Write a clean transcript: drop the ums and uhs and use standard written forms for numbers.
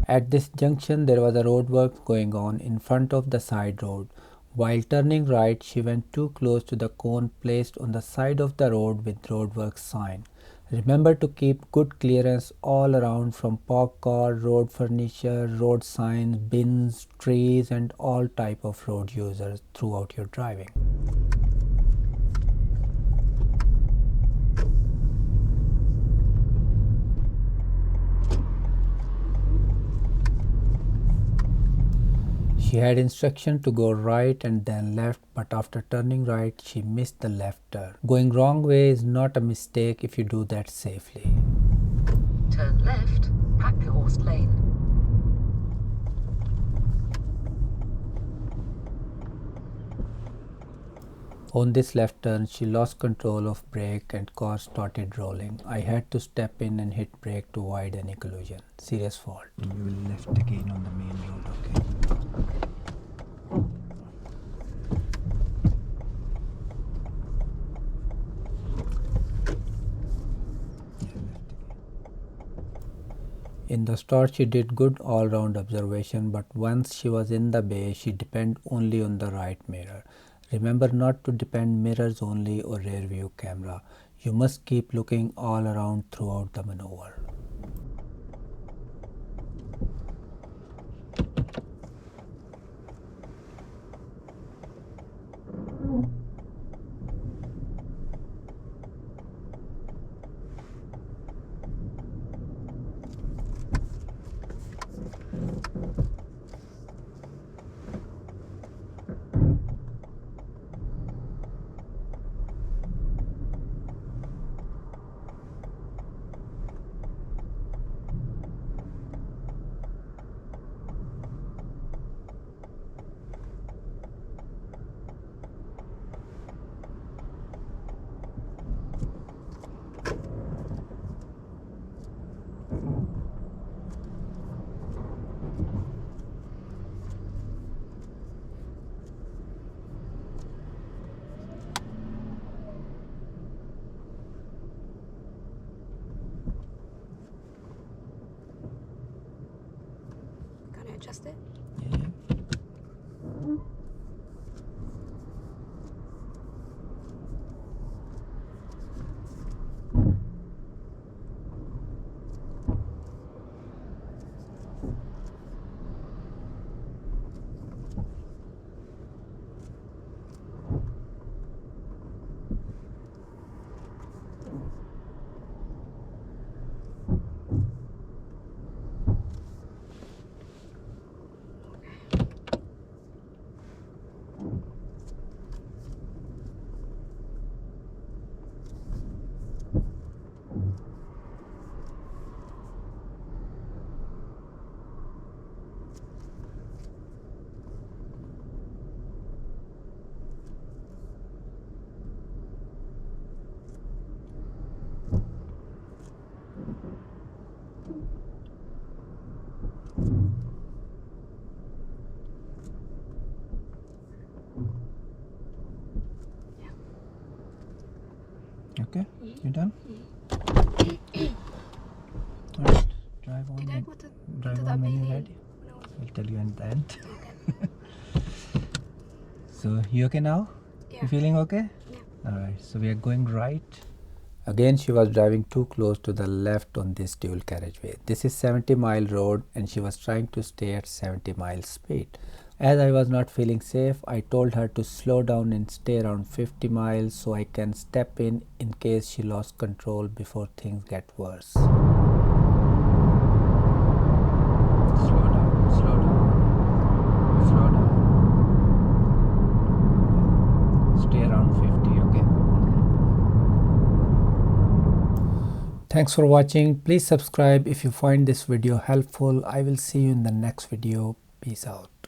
At this junction there was a roadwork going on in front of the side road. While turning right, she went too close to the cone placed on the side of the road with roadwork sign. Remember to keep good clearance all around from parked car, road furniture, road signs, bins, trees and all type of road users throughout your driving. She had instruction to go right and then left, but after turning right, she missed the left turn. Going wrong way is not a mistake if you do that safely. Turn left, Hackhorse Lane. On this left turn, she lost control of brake and car started rolling. I had to step in and hit brake to avoid any collision. Serious fault. You will left again on the main road, okay? In the start she did good all-round observation, but once she was in the bay she depended only on the right mirror. Remember not to depend mirrors only or rear view camera. You must keep looking all around throughout the maneuver. Adjust it? Yeah. Okay, you done? Alright, drive on. Did I put Drive on when you're ready. No. I'll tell you at the end. Okay. So, you okay now? Yeah. You feeling okay? Yeah. Alright, so we are going right. Again, she was driving too close to the left on this dual carriageway. This is 70-mile road and she was trying to stay at 70 miles speed. As I was not feeling safe, I told her to slow down and stay around 50 miles so I can step in case she lost control before things get worse. Slow down, slow down, slow down. Stay around 50, okay? Thanks for watching. Please subscribe if you find this video helpful. I will see you in the next video. Peace out.